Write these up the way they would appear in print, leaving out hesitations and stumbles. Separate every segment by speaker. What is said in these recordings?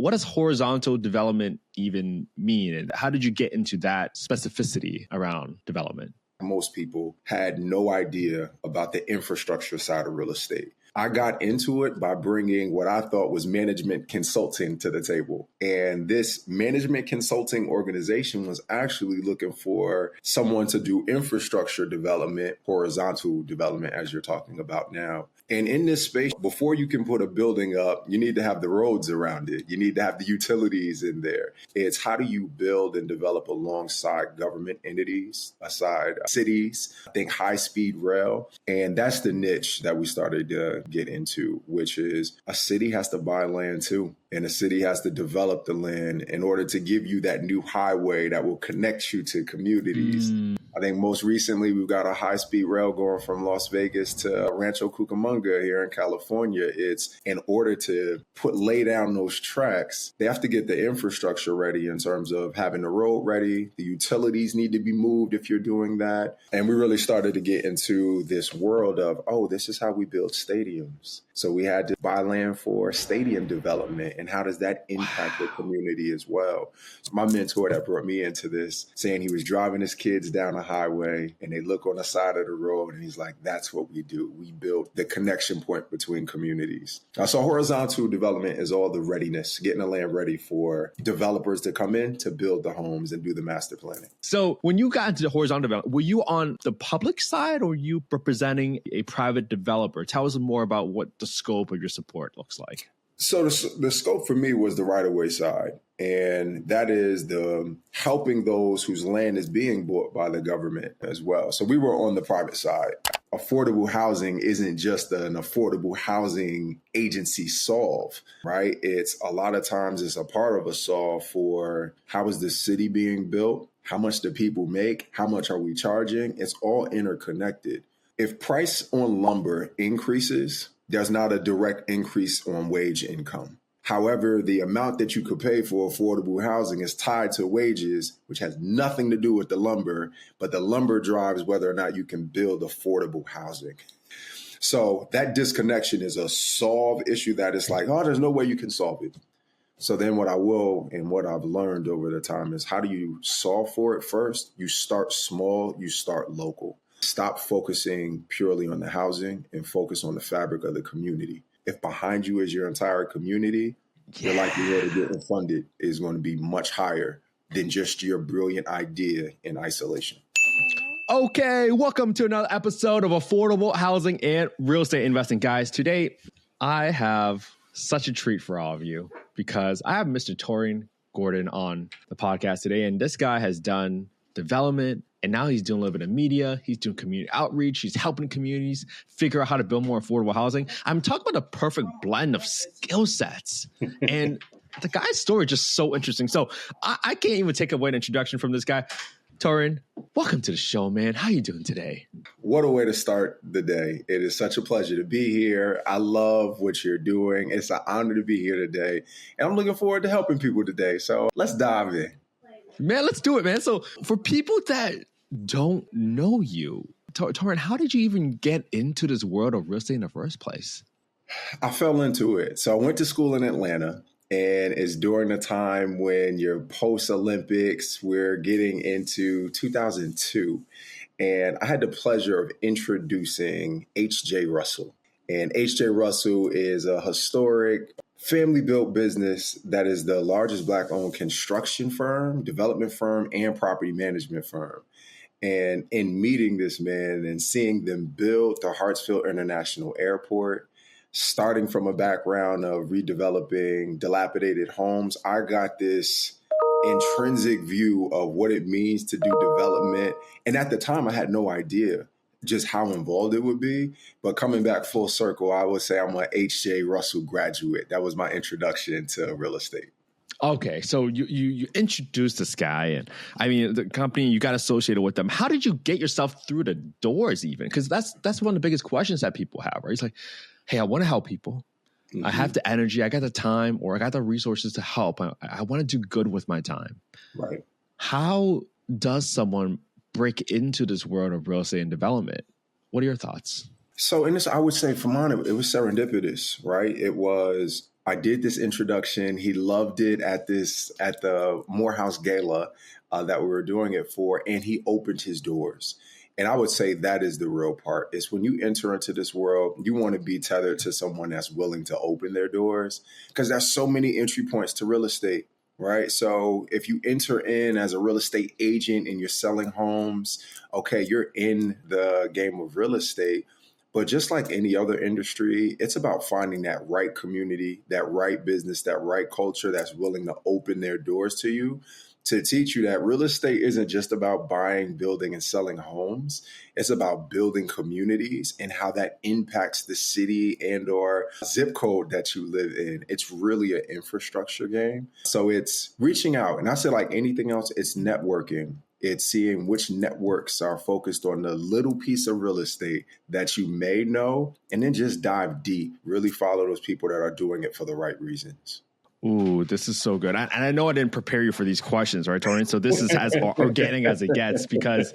Speaker 1: what does horizontal development even mean? And how did you get into that specificity around development?
Speaker 2: Most people had no idea about the infrastructure side of real estate. I got into it by bringing what I thought was management consulting to the table. And this management consulting organization was actually looking for someone to do infrastructure development, horizontal development, as you're talking about now. And in this space, before you can put a building up, you need to have the roads around it. You need to have the utilities in there. It's how do you build and develop alongside government entities, aside cities, I think high-speed rail. And that's the niche that we started to get into, which is a city has to buy land too. And a city has to develop the land in order to give you that new highway that will connect you to communities. I think most recently we've got a high-speed rail going from Las Vegas to Rancho Cucamonga here in California. It's in order to lay down those tracks, they have to get the infrastructure ready in terms of having the road ready. The utilities need to be moved if you're doing that. And we really started to get into this world of, oh, this is how we build stadiums. So we had to buy land for stadium development. And how does that impact the community as well? So my mentor that brought me into this, saying he was driving his kids down a highway and they look on the side of the road and he's like, that's what we do. We build the connection point between communities. So horizontal development is all the readiness, getting the land ready for developers to come in to build the homes and do the master planning.
Speaker 1: So when you got into the horizontal development, were you on the public side or were you representing a private developer? Tell us more about what the scope of your support looks like.
Speaker 2: So the scope for me was the right-of-way side. And that is the helping those whose land is being bought by the government as well. So we were on the private side. Affordable housing isn't just an affordable housing agency solve, right? It's a lot of times it's a part of a solve for how is the city being built? How much do people make? How much are we charging? It's all interconnected. If price on lumber increases, there's not a direct increase on wage income. However, the amount that you could pay for affordable housing is tied to wages, which has nothing to do with the lumber, but the lumber drives whether or not you can build affordable housing. So that disconnection is a solve issue that is like, oh, there's no way you can solve it. So then what I've learned over the time is how do you solve for it first? You start small, you start local. Stop focusing purely on the housing and focus on the fabric of the community. If behind you is your entire community, your likelihood of getting funded is going to be much higher than just your brilliant idea in isolation.
Speaker 1: Okay, welcome to another episode of Affordable Housing and Real Estate Investing. Guys, today I have such a treat for all of you because I have Mr. Taurean Gordon on the podcast today, and this guy has done development, and now he's doing a little bit of media. He's doing community outreach. He's helping communities figure out how to build more affordable housing. I'm talking about the perfect blend of skill sets. And the guy's story is just so interesting. So I can't even take away an introduction from this guy. Taurean, welcome to the show, man. How are you doing today?
Speaker 2: What a way to start the day. It is such a pleasure to be here. I love what you're doing. It's an honor to be here today. And I'm looking forward to helping people today. So let's dive in.
Speaker 1: Man, let's do it, man. So for people that don't know you, Taurean, how did you even get into this world of real estate in the first place?
Speaker 2: I fell into it. So I went to school in Atlanta, and it's during the time when you're post-Olympics. We're getting into 2002. And I had the pleasure of introducing H.J. Russell. And H.J. Russell is a historic family-built business that is the largest Black-owned construction firm, development firm, and property management firm. And in meeting this man and seeing them build the Hartsfield International Airport, starting from a background of redeveloping dilapidated homes, I got this intrinsic view of what it means to do development. And at the time, I had no idea just how involved it would be. But coming back full circle, I would say I'm an H.J. Russell graduate. That was my introduction to real estate.
Speaker 1: Okay, so you introduced this guy, and I mean the company, you got associated with them. How did you get yourself through the doors even? Because that's one of the biggest questions that people have, right? It's like, hey, I want to help people. Mm-hmm. I have the energy, I got the time, or I got the resources to help. I want to do good with my time.
Speaker 2: Right.
Speaker 1: How does someone break into this world of real estate and development? What are your thoughts?
Speaker 2: So in this, I would say for mine, it was serendipitous, right? It was I did this introduction. He loved it at the Morehouse Gala that we were doing it for, and he opened his doors. And I would say that is the real part. Is when you enter into this world, you want to be tethered to someone that's willing to open their doors, because there's so many entry points to real estate, right? So if you enter in as a real estate agent and you're selling homes, okay, you're in the game of real estate. But just like any other industry, it's about finding that right community, that right business, that right culture that's willing to open their doors to you, to teach you that real estate isn't just about buying, building, and selling homes. It's about building communities and how that impacts the city and or zip code that you live in. It's really an infrastructure game. So it's reaching out. And I say, like anything else, it's networking. It's seeing which networks are focused on the little piece of real estate that you may know, and then just dive deep. Really follow those people that are doing it for the right reasons.
Speaker 1: Ooh, this is so good. And I know I didn't prepare you for these questions, right, Taurean? So this is as organic as it gets because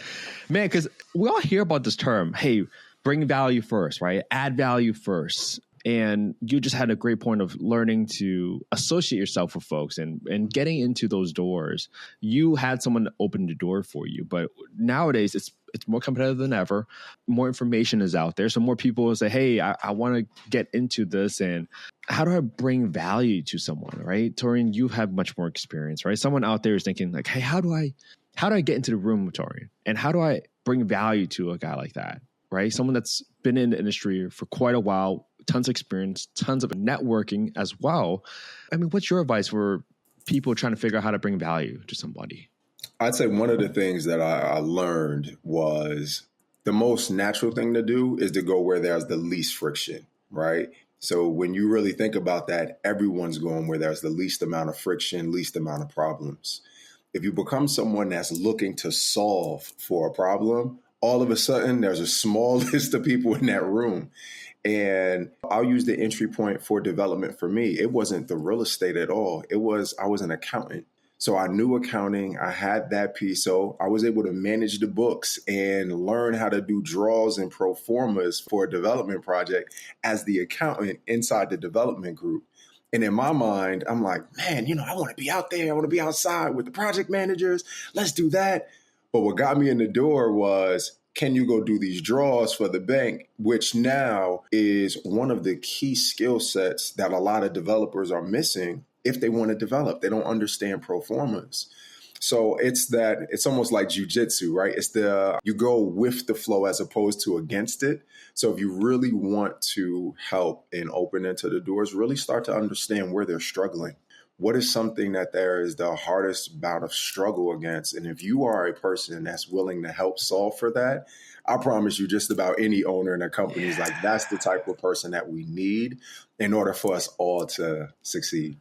Speaker 1: we all hear about this term, hey, bring value first, right? Add value first. And you just had a great point of learning to associate yourself with folks and getting into those doors. You had someone open the door for you, but nowadays it's more competitive than ever. More information is out there. So more people will say, hey, I want to get into this. And how do I bring value to someone, right? Taurean, you have much more experience, right? Someone out there is thinking like, hey, how do I get into the room with Taurean? And how do I bring value to a guy like that, right? Someone that's been in the industry for quite a while, tons of experience, tons of networking as well. I mean, what's your advice for people trying to figure out how to bring value to somebody?
Speaker 2: I'd say one of the things that I learned was the most natural thing to do is to go where there's the least friction, right? So when you really think about that, everyone's going where there's the least amount of friction, least amount of problems. If you become someone that's looking to solve for a problem, all of a sudden there's a small list of people in that room. And I'll use the entry point for development for me. It wasn't the real estate at all. I was an accountant. So I knew accounting. I had that piece. So I was able to manage the books and learn how to do draws and pro formas for a development project as the accountant inside the development group. And in my mind, I'm like, man, I want to be out there. I want to be outside with the project managers. Let's do that. But what got me in the door was, can you go do these draws for the bank, which now is one of the key skill sets that a lot of developers are missing if they want to develop. They don't understand pro formas. So it's almost like jujitsu, right? You go with the flow as opposed to against it. So if you really want to help and open into the doors, really start to understand where they're struggling. What is something that there is the hardest bout of struggle against? And if you are a person that's willing to help solve for that, I promise you just about any owner in a company is like, that's the type of person that we need in order for us all to succeed.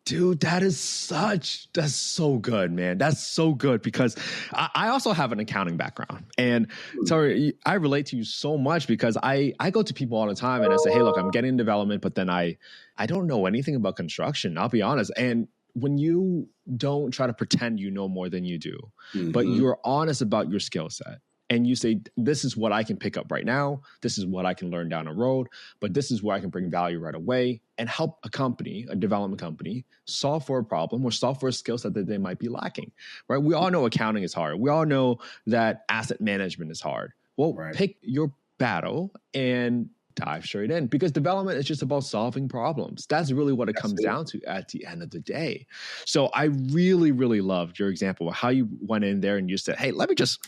Speaker 1: Dude, that's so good, man. That's so good because I also have an accounting background. And sorry, I relate to you so much because I go to people all the time and I say, hey, look, I'm getting development, but then I don't know anything about construction. I'll be honest. And when you don't try to pretend you know more than you do, but you're honest about your skill set. And you say, this is what I can pick up right now. This is what I can learn down the road. But this is where I can bring value right away and help a development company, solve for a problem or solve for a skill set that they might be lacking, right? We all know accounting is hard. We all know that asset management is hard. Well, pick your battle and dive straight in because development is just about solving problems. That's really what it comes down to at the end of the day. So I really, really loved your example of how you went in there and you said, hey, let me just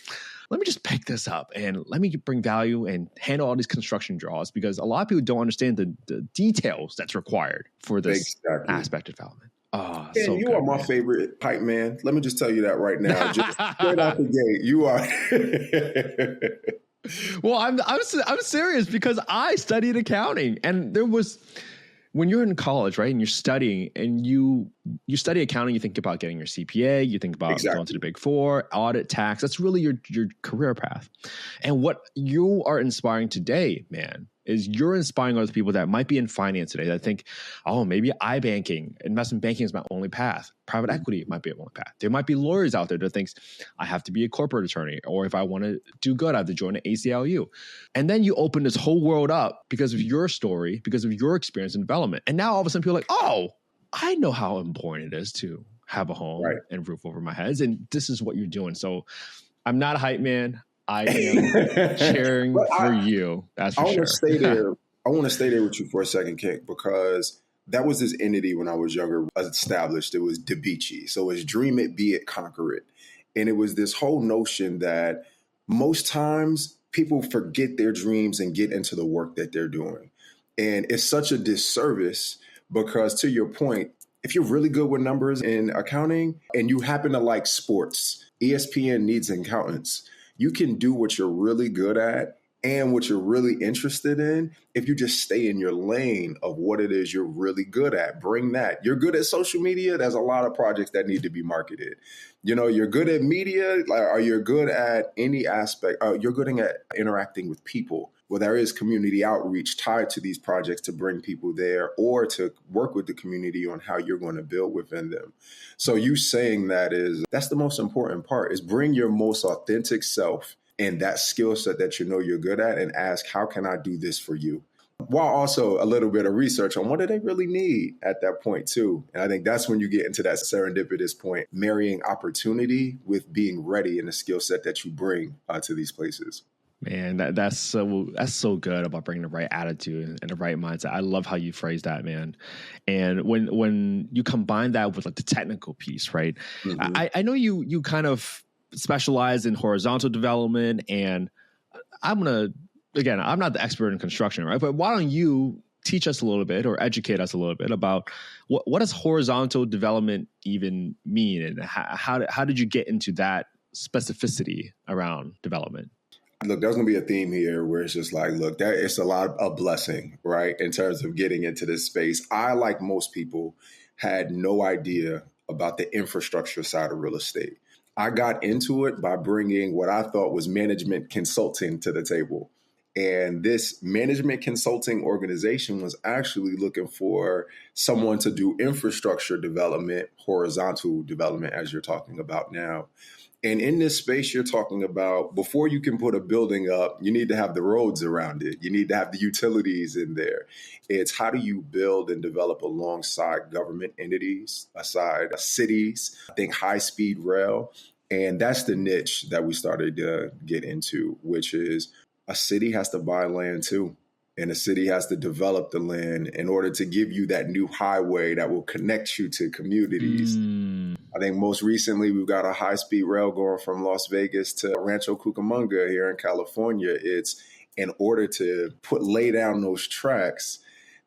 Speaker 1: pick this up and let me bring value and handle all these construction draws because a lot of people don't understand the details that's required for this aspect of development. Oh,
Speaker 2: and so you are my favorite hype man. Let me just tell you that right now. Just straight out the gate, you are.
Speaker 1: Well, I'm serious because I studied accounting and there was when you're in college, right, and you're studying and you study accounting, you think about getting your CPA, you think about going to the Big Four, audit, tax. That's really your career path. And what you are inspiring today, man, is you're inspiring other people that might be in finance today that think, oh, maybe iBanking, investment banking is my only path. Private equity might be my only path. There might be lawyers out there that thinks I have to be a corporate attorney, or if I want to do good, I have to join an ACLU. And then you open this whole world up because of your story, because of your experience in development. And now all of a sudden people are like, oh, I know how important it is to have a home and roof over my heads. And this is what you're doing. So I'm not a hype man. I am cheering for you. That's for sure.
Speaker 2: I want to stay there with you for a second, Kink, because that was this entity when I was younger established. It was DeBici. So it's dream it, be it, conquer it. And it was this whole notion that most times people forget their dreams and get into the work that they're doing. And it's such a disservice because, to your point, if you're really good with numbers in accounting and you happen to like sports, ESPN needs accountants. You can do what you're really good at and what you're really interested in if you just stay in your lane of what it is you're really good at. Bring that. You're good at social media. There's a lot of projects that need to be marketed. You know, you're good at media, or you're good at any aspect. You're good at interacting with people. Well, there is community outreach tied to these projects to bring people there or to work with the community on how you're going to build within them. So you saying that's the most important part, is bring your most authentic self and that skill set that you know you're good at and ask, how can I do this for you? While also a little bit of research on what do they really need at that point too. And I think that's when you get into that serendipitous point, marrying opportunity with being ready and the skill set that you bring to these places.
Speaker 1: Man, that's so good about bringing the right attitude and the right mindset. I love how you phrase that, man. And when you combine that with like the technical piece, right? Mm-hmm. I know you kind of specialize in horizontal development, and I'm not the expert in construction, right? But why don't you teach us a little bit or educate us a little bit about what does horizontal development even mean, and how did you get into that specificity around development?
Speaker 2: Look, there's going to be a theme here where it's just like, look, it's a lot of blessing, right? In terms of getting into this space. I, like most people, had no idea about the infrastructure side of real estate. I got into it by bringing what I thought was management consulting to the table. And this management consulting organization was actually looking for someone to do infrastructure development, horizontal development, as you're talking about now. And in this space you're talking about, before you can put a building up, you need to have the roads around it. You need to have the utilities in there. It's how do you build and develop alongside government entities, aside cities, I think high-speed rail. And that's the niche that we started to get into, which is a city has to buy land too. And the city has to develop the land in order to give you that new highway that will connect you to communities. I think most recently we've got a high-speed rail going from Las Vegas to Rancho Cucamonga here in California. It's in order to lay down those tracks,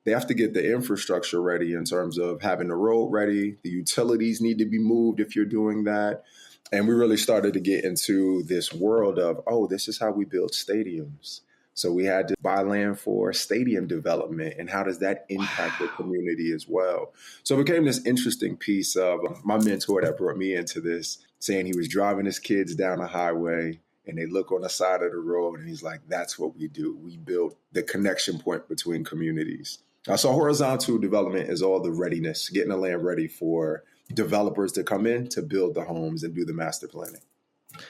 Speaker 2: they have to get the infrastructure ready in terms of having the road ready. The utilities need to be moved if you're doing that. And we really started to get into this world of, this is how we build stadiums. So we had to buy land for stadium development, and how does that impact the community as well? So it became this interesting piece of my mentor that brought me into this, saying he was driving his kids down a highway and they look on the side of the road and he's like, that's what we do. We build the connection point between communities. So horizontal development is all the readiness, getting the land ready for developers to come in to build the homes and do the master planning.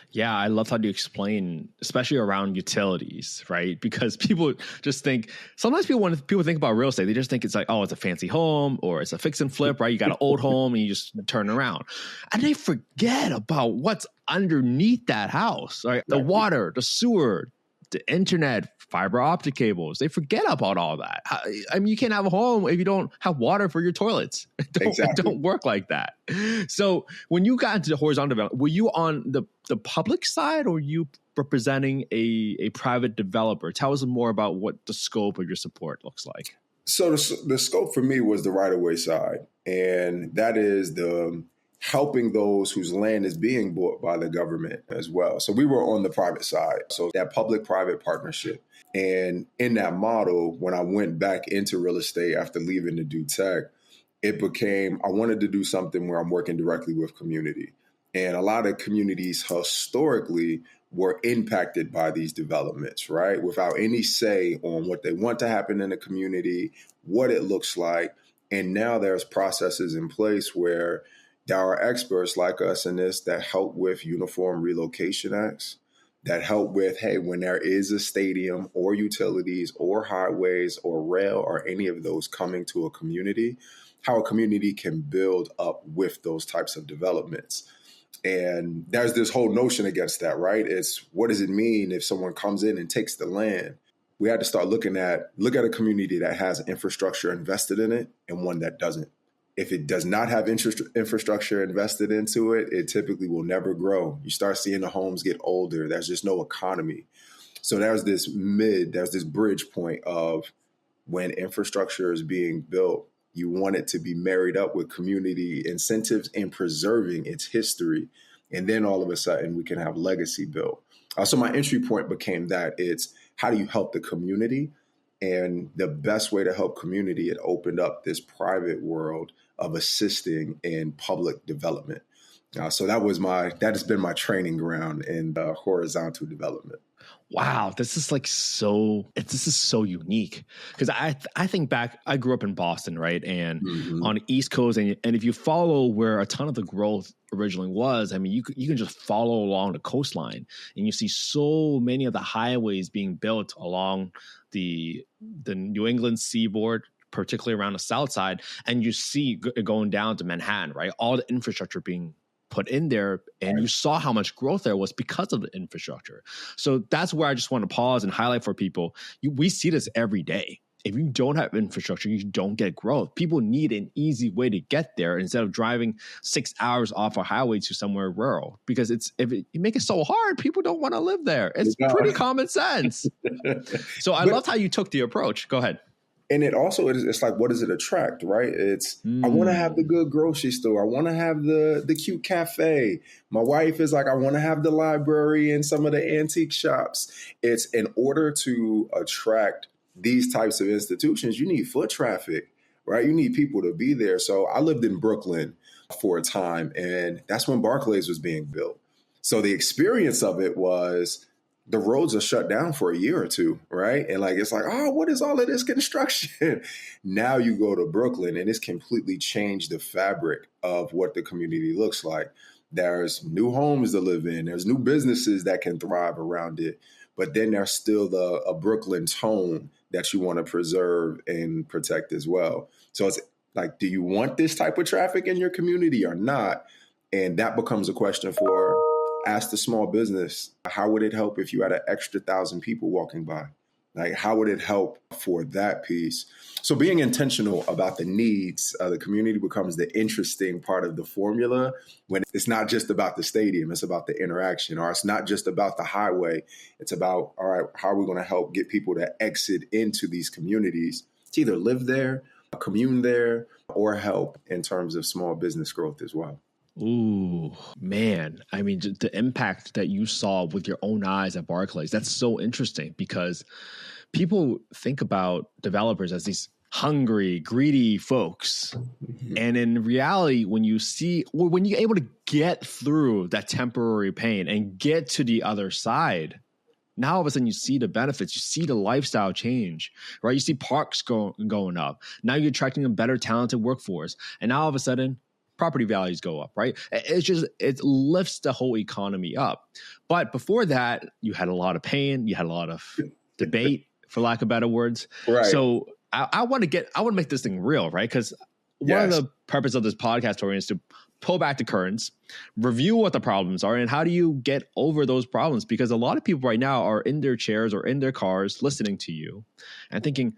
Speaker 1: Yeah, I love how you explain, especially around utilities, right? Because people just think, sometimes when people think about real estate, they just think it's like, it's a fancy home or it's a fix and flip, right? You got an old home and you just turn around. And they forget about what's underneath that house, right? The water, the sewer, the internet, fiber optic cables. They forget about all that. I mean, you can't have a home if you don't have water for your toilets. It don't work like that. So when you got into the horizontal development, were you on the public side, or were you representing a private developer? Tell us more about what the scope of your support looks like.
Speaker 2: So the scope for me was the right-of-way side. And that is the helping those whose land is being bought by the government as well. So we were on the private side. So that public-private partnership. And in that model, when I went back into real estate after leaving to do tech, it became, I wanted to do something where I'm working directly with community. And a lot of communities historically were impacted by these developments, right? Without any say on what they want to happen in the community, what it looks like. And now there's processes in place where there are experts like us in this that help with uniform relocation acts, that help with, hey, when there is a stadium or utilities or highways or rail or any of those coming to a community, how a community can build up with those types of developments. And there's this whole notion against that, right? It's what does it mean if someone comes in and takes the land? We had to start look at a community that has infrastructure invested in it and one that doesn't. If it does not have infrastructure invested into it, it typically will never grow. You start seeing the homes get older. There's just no economy. So there's this bridge point of when infrastructure is being built, you want it to be married up with community incentives and preserving its history. And then all of a sudden we can have legacy built. So my entry point became that it's how do you help the community? And the best way to help community, it opened up this private world of assisting in public development. So that has been my training ground in horizontal development.
Speaker 1: Wow, this is so unique because I think back, I grew up in Boston, right? And on the East Coast, and if you follow where a ton of the growth originally was, I mean, you can just follow along the coastline and you see so many of the highways being built along the New England seaboard, particularly around the south side, and you see it going down to Manhattan, right? All the infrastructure being put in there, and you saw how much growth there was because of the infrastructure. So that's where I just want to pause and highlight for people. We see this every day. If you don't have infrastructure, you don't get growth. People need an easy way to get there instead of driving 6 hours off a highway to somewhere rural. Because you make it so hard, people don't want to live there. It's pretty common sense. So I loved how you took the approach. Go ahead.
Speaker 2: And it also it's like, what does it attract, right? It's I want to have the good grocery store. I want to have the cute cafe. My wife is like, I want to have the library and some of the antique shops. It's in order to attract these types of institutions, you need foot traffic, right? You need people to be there. So I lived in Brooklyn for a time, and that's when Barclays was being built. So the experience of it was the roads are shut down for a year or two, right? And it's like, oh, what is all of this construction? Now you go to Brooklyn and it's completely changed the fabric of what the community looks like. There's new homes to live in. There's new businesses that can thrive around it. But then there's still a Brooklyn tone that you want to preserve and protect as well. So it's like, do you want this type of traffic in your community or not? And that becomes a question for ask the small business, how would it help if you had an extra 1,000 people walking by? Like, how would it help for that piece? So being intentional about the needs of the community becomes the interesting part of the formula when it's not just about the stadium, it's about the interaction, or it's not just about the highway. It's about, all right, how are we going to help get people to exit into these communities to either live there, commune there, or help in terms of small business growth as well?
Speaker 1: Ooh, man. I mean, the impact that you saw with your own eyes at Barclays, that's so interesting because people think about developers as these hungry, greedy folks. And in reality, when you're able to get through that temporary pain and get to the other side, now all of a sudden you see the benefits, you see the lifestyle change, right? You see parks going up. Now you're attracting a better talented workforce. And now all of a sudden, property values go up, right? It lifts the whole economy up. But before that, you had a lot of pain, you had a lot of debate, for lack of better words.
Speaker 2: Right.
Speaker 1: So I want to make this thing real, right? Because one of the purpose of this podcast, Taurean, is to pull back the curtains, review what the problems are, and how do you get over those problems? Because a lot of people right now are in their chairs or in their cars listening to you and thinking,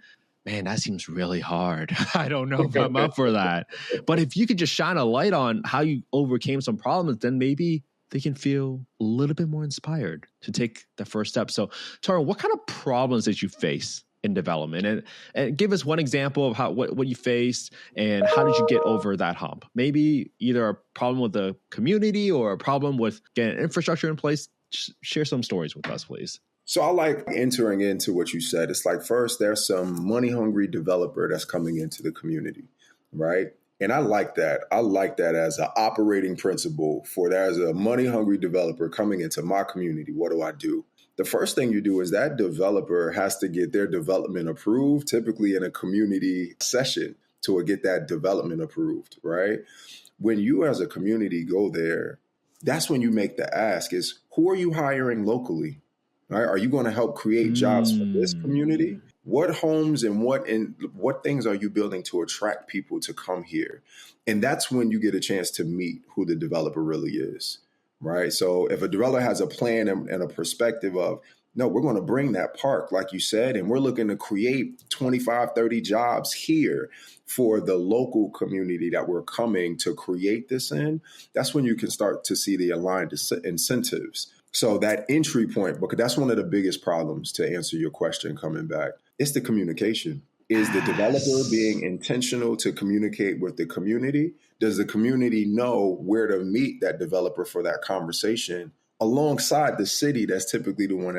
Speaker 1: man, that seems really hard. I don't know if I'm up for that. But if you could just shine a light on how you overcame some problems, then maybe they can feel a little bit more inspired to take the first step. So, Taurean, what kind of problems did you face in development? And give us one example of what you faced and how did you get over that hump? Maybe either a problem with the community or a problem with getting infrastructure in place. Just share some stories with us, please.
Speaker 2: So I like entering into what you said. It's like, first, there's some money-hungry developer that's coming into the community, right? And I like that. I like that as an operating principle for that as a money hungry developer coming into my community. What do? The first thing you do is that developer has to get their development approved, typically in a community session to get that development approved, right? When you as a community go there, that's when you make the ask is, who are you hiring locally? Right? Are you going to help create jobs for this community? What homes and what things are you building to attract people to come here? And that's when you get a chance to meet who the developer really is, right? So if a developer has a plan and a perspective of, no, we're going to bring that park, like you said, and we're looking to create 25, 30 jobs here for the local community that we're coming to create this in, that's when you can start to see the aligned incentives. So that entry point, because that's one of the biggest problems to answer your question coming back, it's the communication. Is the developer being intentional to communicate with the community? Does the community know where to meet that developer for that conversation alongside the city that's typically the one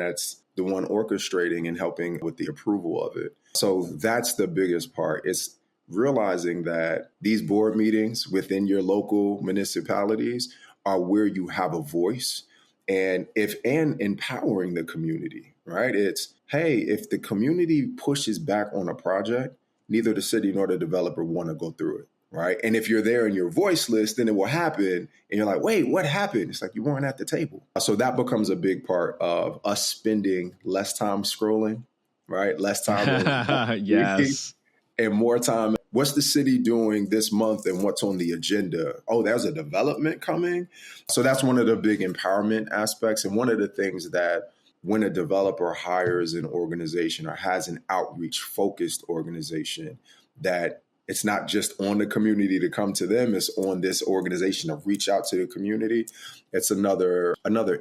Speaker 2: orchestrating and helping with the approval of it? So that's the biggest part. It's realizing that these board meetings within your local municipalities are where you have a voice and empowering the community, right? It's, hey, if the community pushes back on a project, neither the city nor the developer want to go through it, right? And if you're there in your voice list, then it will happen. And you're like, wait, what happened? It's like you weren't at the table. So that becomes a big part of us spending less time scrolling, right? Less time on
Speaker 1: yes.
Speaker 2: And more time. What's the city doing this month and what's on the agenda? Oh, there's a development coming. So that's one of the big empowerment aspects. And one of the things that when a developer hires an organization or has an outreach focused organization, that it's not just on the community to come to them, it's on this organization to reach out to the community. It's another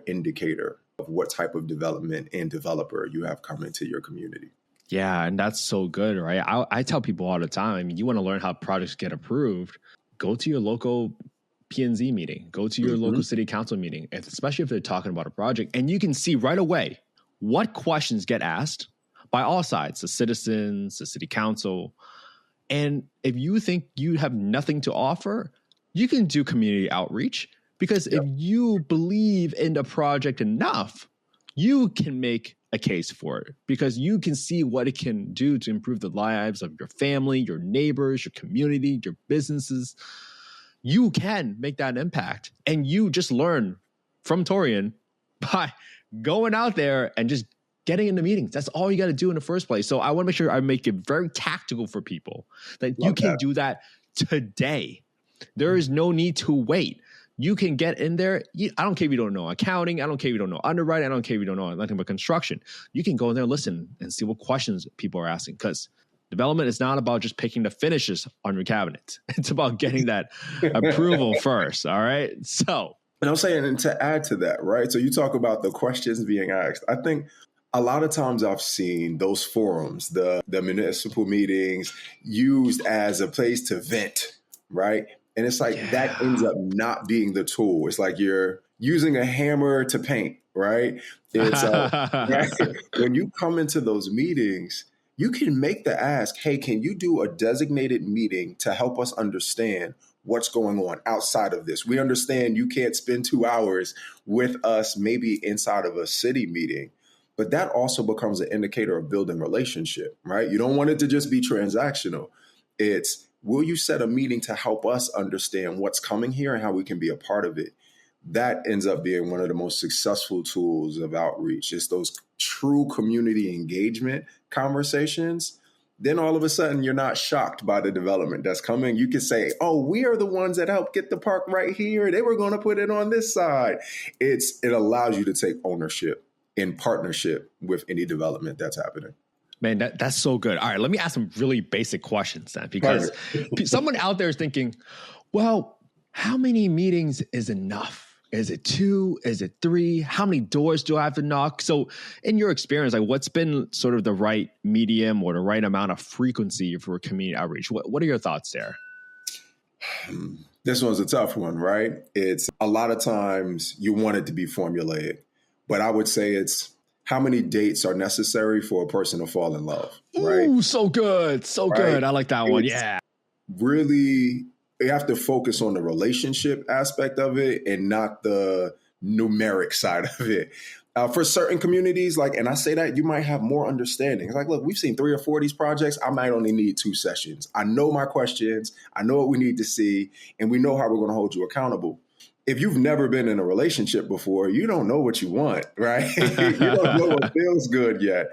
Speaker 2: indicator of what type of development and developer you have coming to your community.
Speaker 1: Yeah, and that's so good, right? I tell people all the time, I mean, you want to learn how projects get approved, go to your local P&Z meeting, go to your local city council meeting, especially if they're talking about a project, and you can see right away what questions get asked by all sides, the citizens, the city council. And if you think you have nothing to offer, you can do community outreach, because if you believe in the project enough, you can make a case for it, because you can see what it can do to improve the lives of your family, your neighbors, your community, your businesses. You can make that impact. And you just learn from Taurean by going out there and just getting into meetings. That's all you got to do in the first place. So I want to make sure I make it very tactical for people that you can do that today. There is no need to wait. You can get in there. I don't care if you don't know accounting. I don't care if you don't know underwriting. I don't care if you don't know nothing about construction. You can go in there, listen, and see what questions people are asking, because development is not about just picking the finishes on your cabinet. It's about getting that approval first. All right. So,
Speaker 2: and I'm saying, and to add to that, right? So you talk about the questions being asked. I think a lot of times I've seen those forums, the municipal meetings, used as a place to vent, right? And it's like that ends up not being the tool. It's like you're using a hammer to paint, right? It's right? When you come into those meetings, you can make the ask, hey, can you do a designated meeting to help us understand what's going on outside of this? We understand you can't spend 2 hours with us, maybe inside of a city meeting, but that also becomes an indicator of building relationship, right? You don't want it to just be transactional. It's, will you set a meeting to help us understand what's coming here and how we can be a part of it? That ends up being one of the most successful tools of outreach. It's those true community engagement conversations. Then all of a sudden, you're not shocked by the development that's coming. You can say, oh, we are the ones that helped get the park right here. They were going to put it on this side. It allows you to take ownership in partnership with any development that's happening.
Speaker 1: Man, that's so good. All right, let me ask some really basic questions then, because someone out there is thinking, well, how many meetings is enough? Is it 2? Is it 3? How many doors do I have to knock? So in your experience, like, what's been sort of the right medium or the right amount of frequency for community outreach? What are your thoughts there?
Speaker 2: This one's a tough one, right? It's a lot of times you want it to be formulaic, but I would say it's how many dates are necessary for a person to fall in love, right?
Speaker 1: Ooh, so good. So good. I like that one. Yeah.
Speaker 2: Really you have to focus on the relationship aspect of it and not the numeric side of it. For certain communities, and I say that, you might have more understanding. It's like, look, we've seen 3 or 4 of these projects. I might only need 2 sessions. I know my questions. I know what we need to see, and we know how we're going to hold you accountable. If you've never been in a relationship before, you don't know what you want, right? You don't know what feels good yet.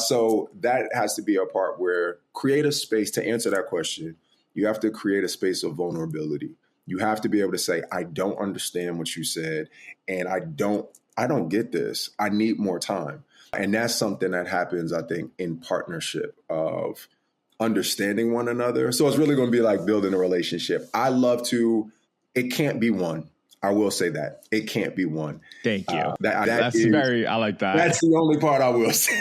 Speaker 2: So that has to be a part where create a space to answer that question. You have to create a space of vulnerability. You have to be able to say, I don't understand what you said, and I don't get this. I need more time. And that's something that happens, I think, in partnership of understanding one another. So it's really going to be like building a relationship. It can't be one. I will say that. It can't be one.
Speaker 1: Thank you. I like that.
Speaker 2: That's the only part I will say.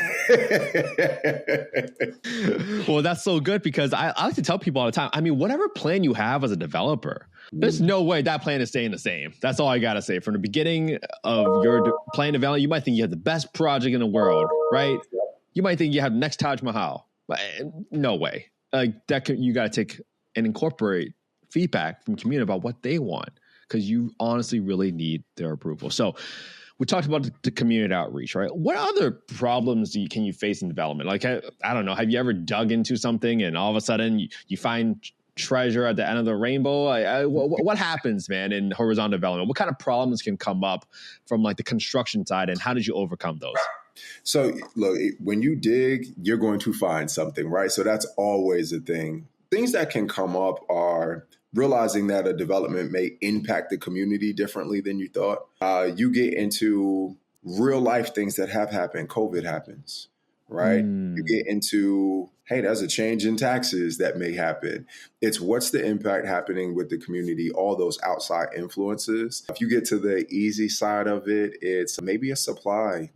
Speaker 1: Well, that's so good because I like to tell people all the time, I mean, whatever plan you have as a developer, there's no way that plan is staying the same. That's all I got to say. From the beginning of your plan development, you might think you have the best project in the world, right? You might think you have the next Taj Mahal. But no way. You got to take and incorporate feedback from community about what they want, because you honestly really need their approval. So we talked about the community outreach, right? What other problems can you face in development? I don't know, have you ever dug into something and all of a sudden you find treasure at the end of the rainbow? What happens, man, in horizontal development? What kind of problems can come up from the construction side, and how did you overcome those?
Speaker 2: So look, when you dig, you're going to find something, right? So that's always a thing. Things that can come up are realizing that a development may impact the community differently than you thought. You get into real life things that have happened. COVID happens, right? You get into, hey, there's a change in taxes that may happen. It's what's the impact happening with the community, all those outside influences. If you get to the easy side of it, it's maybe the supply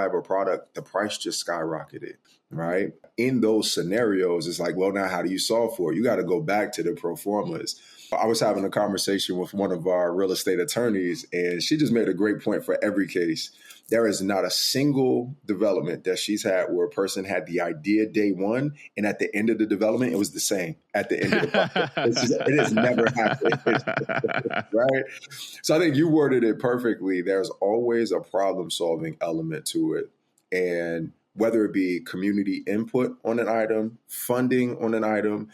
Speaker 2: of a product, the price just skyrocketed, right? In those scenarios, it's like, well, now how do you solve for it? You got to go back to the pro formas. I was having a conversation with one of our real estate attorneys, and she just made a great point for every case. There is not a single development that she's had where a person had the idea day one, and at the end of the development, it was the same at the end of the process. It has never happened, right? So I think you worded it perfectly. There's always a problem-solving element to it. And whether it be community input on an item, funding on an item,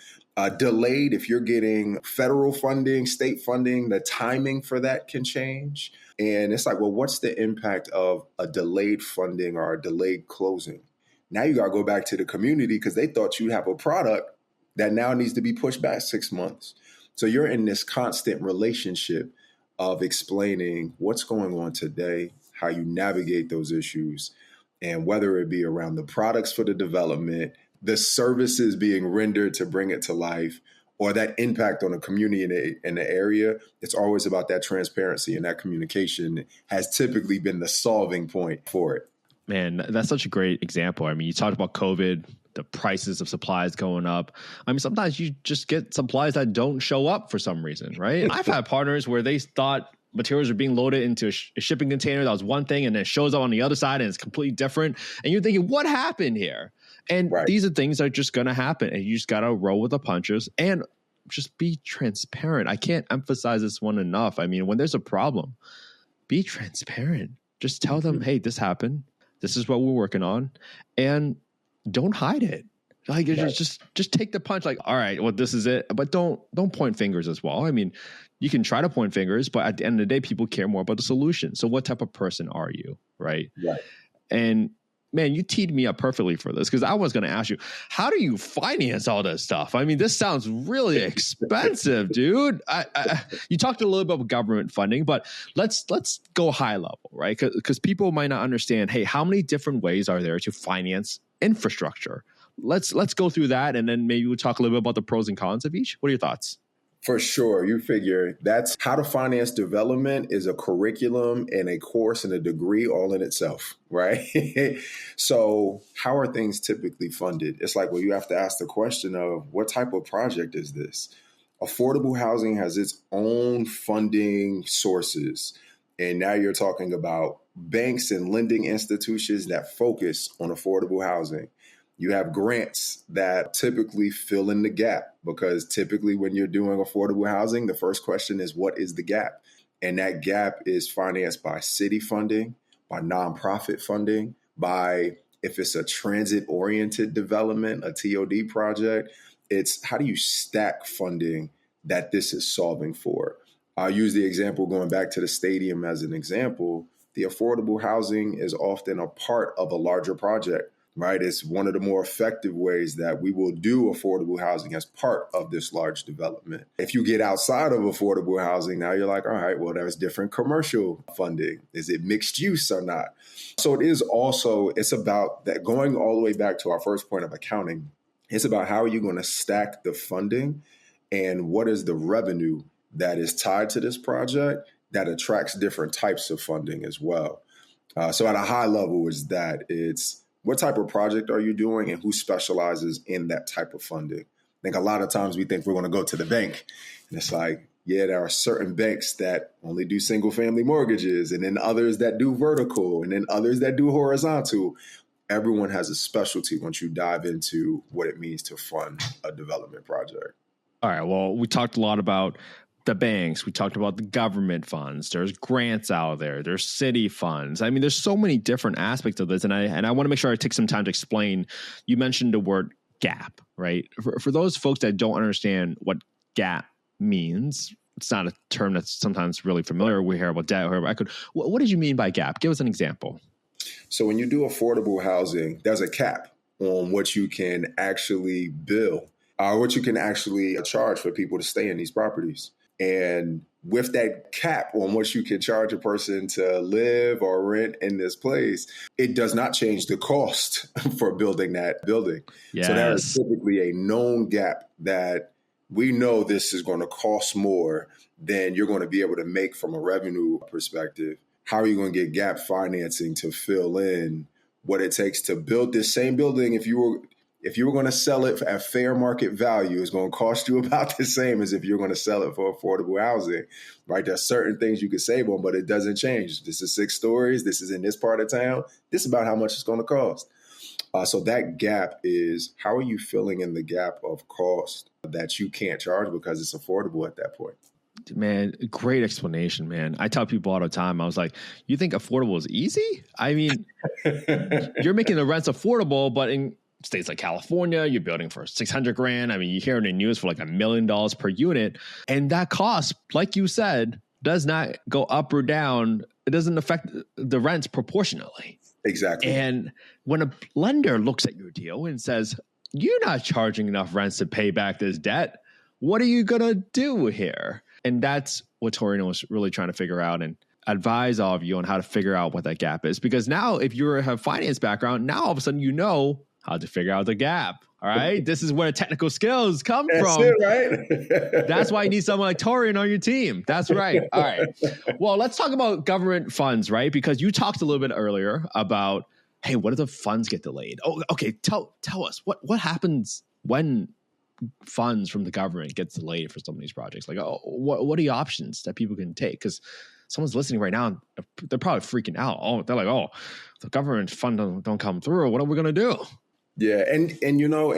Speaker 2: delayed, if you're getting federal funding, state funding, the timing for that can change. And it's like, well, what's the impact of a delayed funding or a delayed closing? Now you got to go back to the community because they thought you'd have a product that now needs to be pushed back 6 months. So you're in this constant relationship of explaining what's going on today, how you navigate those issues, and whether it be around the products for the development, the services being rendered to bring it to life, or that impact on the community in the area, it's always about that transparency, and that communication has typically been the solving point for it.
Speaker 1: Man, that's such a great example. I mean, you talked about COVID, the prices of supplies going up. I mean, sometimes you just get supplies that don't show up for some reason, right? I've had partners where they thought materials are being loaded into a shipping container. That was one thing, and then it shows up on the other side and it's completely different. And you're thinking, what happened here? And These are things that are just going to happen. And you just got to roll with the punches and just be transparent. I can't emphasize this one enough. I mean, when there's a problem, be transparent. Just tell them, hey, this happened. This is what we're working on. And don't hide it. Just take the punch. All right, well, this is it. But don't point fingers as well. I mean, you can try to point fingers, but at the end of the day, people care more about the solution. So what type of person are you, right? And man, you teed me up perfectly for this, because I was going to ask you, how do you finance all this stuff? I mean, this sounds really expensive, dude. You talked a little bit about government funding, but let's go high level, right? Because people might not understand, hey, how many different ways are there to finance infrastructure? Let's go through that, and then maybe we'll talk a little bit about the pros and cons of each. What are your thoughts?
Speaker 2: For sure. You figure that's how to finance development is a curriculum and a course and a degree all in itself, right? So how are things typically funded? It's like, well, you have to ask the question of what type of project is this? Affordable housing has its own funding sources. And now you're talking about banks and lending institutions that focus on affordable housing. You have grants that typically fill in the gap, because typically when you're doing affordable housing, the first question is, what is the gap? And that gap is financed by city funding, by nonprofit funding, by, if it's a transit-oriented development, a TOD project, it's how do you stack funding that this is solving for? I'll use the example going back to the stadium as an example. The affordable housing is often a part of a larger project, right? It's one of the more effective ways that we will do affordable housing as part of this large development. If you get outside of affordable housing, now you're like, all right, well, there's different commercial funding. Is it mixed use or not? So it's about that, going all the way back to our first point of accounting. It's about how are you going to stack the funding and what is the revenue that is tied to this project that attracts different types of funding as well. So at a high level is that it's what type of project are you doing and who specializes in that type of funding? I think a lot of times we think we're going to go to the bank, and it's like, yeah, there are certain banks that only do single family mortgages, and then others that do vertical, and then others that do horizontal. Everyone has a specialty once you dive into what it means to fund a development project.
Speaker 1: All right. Well, we talked a lot about the banks. We talked about the government funds. There's grants out there. There's city funds. I mean, there's so many different aspects of this. And I want to make sure I take some time to explain. You mentioned the word gap, right? For those folks that don't understand what gap means, it's not a term that's sometimes really familiar. We hear about debt. What did you mean by gap? Give us an example.
Speaker 2: So when you do affordable housing, there's a cap on what you can actually bill, what you can actually charge for people to stay in these properties. And with that cap on what you can charge a person to live or rent in this place, it does not change the cost for building that building.
Speaker 1: Yes.
Speaker 2: So there is typically a known gap that we know this is going to cost more than you're going to be able to make from a revenue perspective. How are you going to get gap financing to fill in what it takes to build this same building? If you were going to sell it at fair market value, it's going to cost you about the same as if you're going to sell it for affordable housing, right? There's certain things you could save on, but it doesn't change. This is 6 stories. This is in this part of town. This is about how much it's going to cost. So that gap is, how are you filling in the gap of cost that you can't charge because it's affordable at that point?
Speaker 1: Man, great explanation, man. I tell people all the time, I was like, you think affordable is easy? I mean, you're making the rents affordable, but in states like California, you're building for $600,000. I mean, you hear in the news for like $1 million per unit. And that cost, like you said, does not go up or down. It doesn't affect the rents proportionally.
Speaker 2: Exactly.
Speaker 1: And when a lender looks at your deal and says, you're not charging enough rents to pay back this debt, what are you going to do here? And that's what Taurean was really trying to figure out and advise all of you on how to figure out what that gap is. Because now if you have finance background, now all of a sudden you know how to figure out the gap. All right. This is where technical skills come from.
Speaker 2: It, right?
Speaker 1: That's why you need someone like Taurean on your team. That's right. All right. Well, let's talk about government funds, right? Because you talked a little bit earlier about, hey, what if the funds get delayed? Oh, okay. Tell us what happens when funds from the government gets delayed for some of these projects. Like, oh, what are the options that people can take? Because someone's listening right now, they're probably freaking out. Oh, they're like, oh, the government fund don't come through. What are we going to do?
Speaker 2: Yeah. And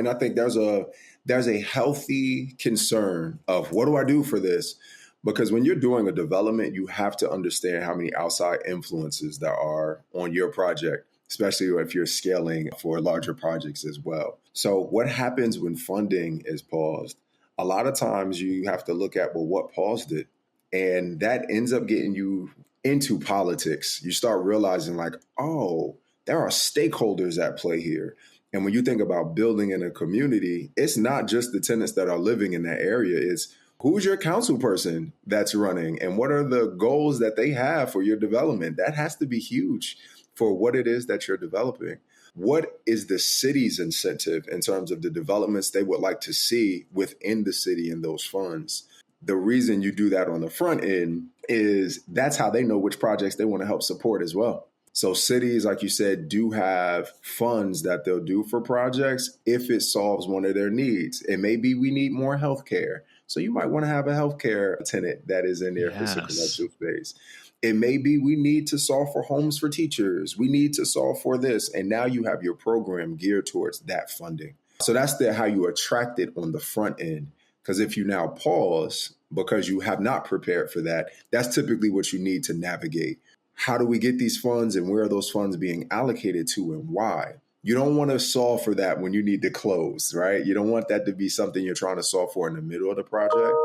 Speaker 2: I think there's a healthy concern of, what do I do for this? Because when you're doing a development, you have to understand how many outside influences there are on your project, especially if you're scaling for larger projects as well. So what happens when funding is paused? A lot of times you have to look at, well, what paused it? And that ends up getting you into politics. You start realizing like, oh, there are stakeholders at play here. And when you think about building in a community, it's not just the tenants that are living in that area. It's who's your council person that's running and what are the goals that they have for your development? That has to be huge for what it is that you're developing. What is the city's incentive in terms of the developments they would like to see within the city and those funds? The reason you do that on the front end is that's how they know which projects they want to help support as well. So cities, like you said, do have funds that they'll do for projects if it solves one of their needs. It may be we need more healthcare. So you might want to have a healthcare tenant that is in there for some
Speaker 1: Yes.
Speaker 2: commercial space. It may be we need to solve for homes for teachers. We need to solve for this. And now you have your program geared towards that funding. So that's how you attract it on the front end. Because if you now pause because you have not prepared for that, that's typically what you need to navigate. How do we get these funds and where are those funds being allocated to and why? You don't want to solve for that when you need to close, right? You don't want that to be something you're trying to solve for in the middle of the project.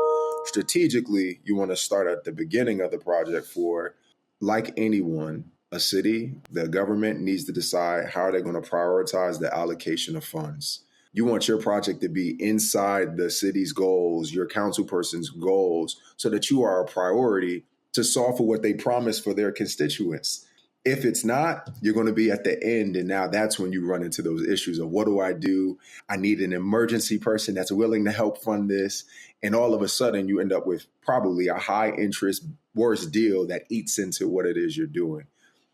Speaker 2: Strategically, you want to start at the beginning of the project for, like anyone, a city, the government needs to decide how they're going to prioritize the allocation of funds. You want your project to be inside the city's goals, your council person's goals, so that you are a priority to solve for what they promise for their constituents. If it's not, you're going to be at the end. And now that's when you run into those issues of what do? I need an emergency person that's willing to help fund this. And all of a sudden you end up with probably a high interest, worse deal that eats into what it is you're doing.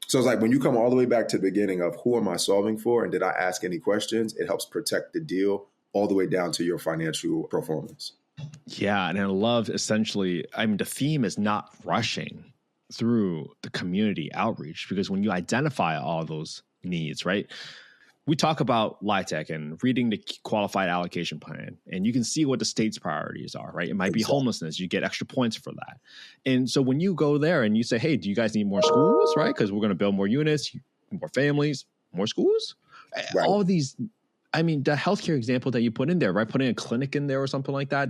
Speaker 2: So it's like when you come all the way back to the beginning of who am I solving for? And did I ask any questions? It helps protect the deal all the way down to your financial performance.
Speaker 1: Yeah. And I love essentially, the theme is not rushing through the community outreach, because when you identify all those needs, right? We talk about LIHTC and reading the qualified allocation plan, and you can see what the state's priorities are, right? It might be homelessness. You get extra points for that. And so when you go there and you say, hey, do you guys need more schools, right? Because we're going to build more units, more families, more schools. Right. All of these, the healthcare example that you put in there, right? Putting a clinic in there or something like that,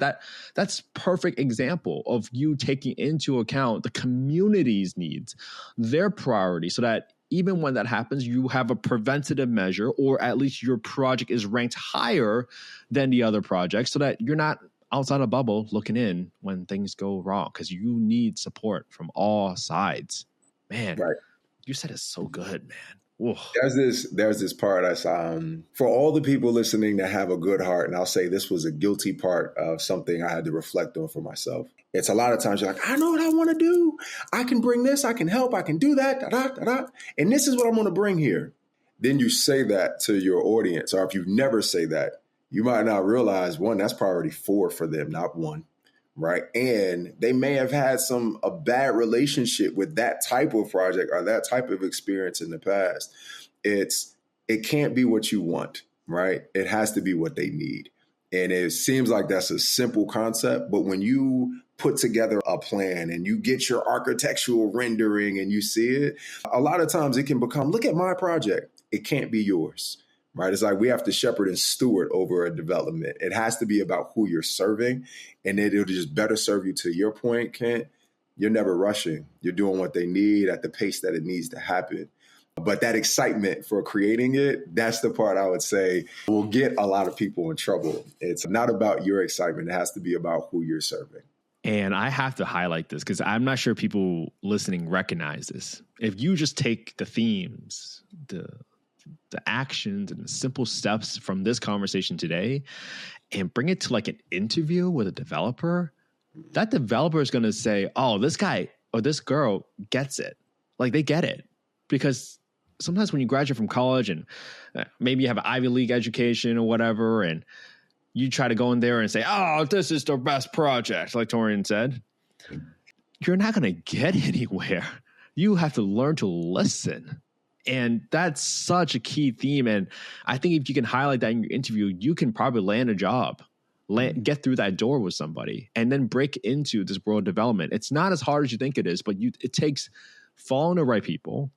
Speaker 1: that's perfect example of you taking into account the community's needs, their priorities, so that even when that happens, you have a preventative measure, or at least your project is ranked higher than the other projects, so that you're not outside a bubble looking in when things go wrong, because you need support from all sides. Man, right. You said it so good, man. Whoa.
Speaker 2: There's this part that's for all the people listening that have a good heart, and I'll say this was a guilty part of something I had to reflect on for myself. It's a lot of times you're like, I know what I want to do. I can bring this, I can help, I can do that, and this is what I'm going to bring here. Then you say that to your audience, or if you never say that, you might not realize, one, that's priority 4 for them, not 1. Right. And they may have had a bad relationship with that type of project or that type of experience in the past. It can't be what you want. Right. It has to be what they need. And it seems like that's a simple concept. But when you put together a plan and you get your architectural rendering and you see it, a lot of times it can become, look at my project. It can't be yours. Right. It's like we have to shepherd and steward over a development. It has to be about who you're serving, and it'll just better serve you. To your point, Kent, you're never rushing. You're doing what they need at the pace that it needs to happen. But that excitement for creating it, that's the part I would say will get a lot of people in trouble. It's not about your excitement. It has to be about who you're serving.
Speaker 1: And I have to highlight this because I'm not sure people listening recognize this. If you just take the themes, the actions and the simple steps from this conversation today and bring it to like an interview with a developer, that developer is going to say, oh, this guy or this girl gets it. Like they get it. Because sometimes when you graduate from college and maybe you have an Ivy League education or whatever, and you try to go in there and say, oh, this is the best project, like Taurean said, you're not going to get anywhere. You have to learn to listen. And that's such a key theme. And I think if you can highlight that in your interview, you can probably land a job, get through that door with somebody, and then break into this world of development. It's not as hard as you think it is, but it takes following the right people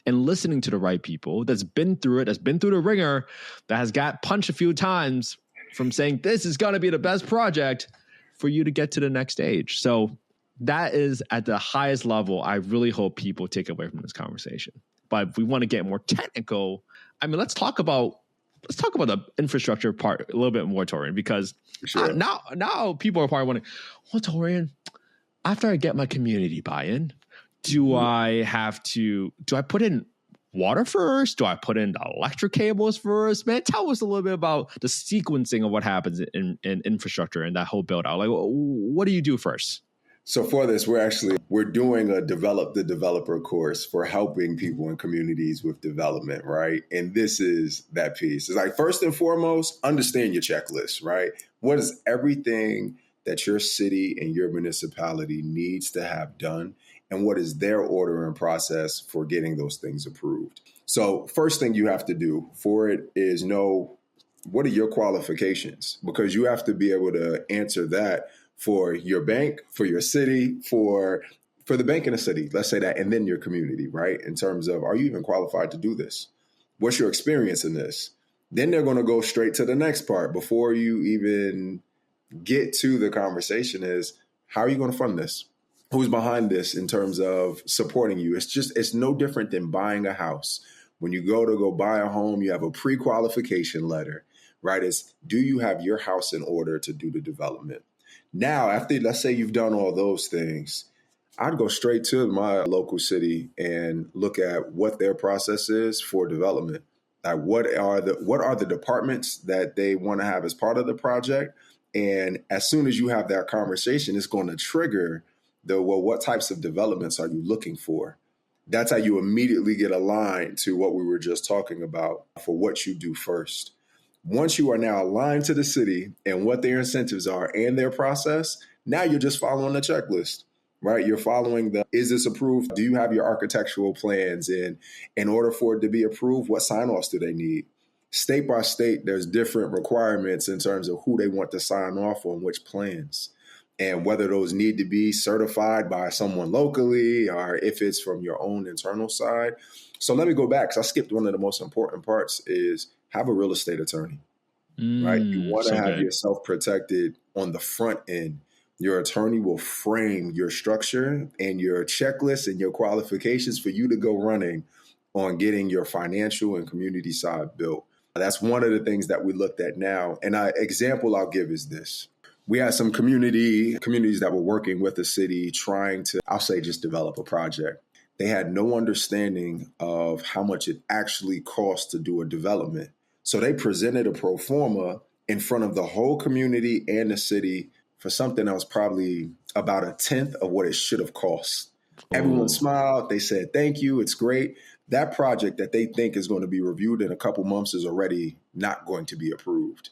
Speaker 1: and listening to the right people that's been through it, that's been through the ringer, that has got punched a few times from saying, this is going to be the best project for you to get to the next stage. So that is at the highest level. I really hope people take away from this conversation. But if we want to get more technical, let's talk about the infrastructure part a little bit more, Taurean, because sure. Now people are probably wondering, well, Taurean, after I get my community buy-in, do I put in water first? Do I put in the electric cables first? Man, tell us a little bit about the sequencing of what happens in infrastructure and that whole build out. Like, what do you do first?
Speaker 2: So for this, we're doing a develop the developer course for helping people in communities with development, right? And this is that piece. It's like, first and foremost, understand your checklist, right? What is everything that your city and your municipality needs to have done, and what is their order and process for getting those things approved. So first thing you have to do for it is know what are your qualifications, because you have to be able to answer that for your bank, for your city, for the bank in the city, let's say that, and then your community, right? In terms of, are you even qualified to do this? What's your experience in this? Then they're going to go straight to the next part before you even get to the conversation is, how are you going to fund this? Who's behind this in terms of supporting you? It's no different than buying a house. When you go buy a home, you have a pre-qualification letter, right? It's, do you have your house in order to do the development? Now, after, let's say you've done all those things, I'd go straight to my local city and look at what their process is for development. Like, what are the departments that they want to have as part of the project? And as soon as you have that conversation, it's going to trigger what types of developments are you looking for? That's how you immediately get aligned to what we were just talking about for what you do first. Once you are now aligned to the city and what their incentives are and their process, now you're just following the checklist. Right? You're following is this approved? Do you have your architectural plans in order for it to be approved? What sign-offs do they need? State by state, there's different requirements in terms of who they want to sign off on which plans and whether those need to be certified by someone locally or if it's from your own internal side. So let me go back, because I skipped one of the most important parts is have a real estate attorney, right? You want to have yourself protected on the front end. Your attorney will frame your structure and your checklist and your qualifications for you to go running on getting your financial and community side built. That's one of the things that we looked at now. And an example I'll give is this. We had some communities that were working with the city trying to, I'll say, just develop a project. They had no understanding of how much it actually costs to do a development. So they presented a pro forma in front of the whole community and the city for something that was probably about a tenth of what it should have cost. Everyone smiled. They said, thank you. It's great. That project that they think is going to be reviewed in a couple months is already not going to be approved,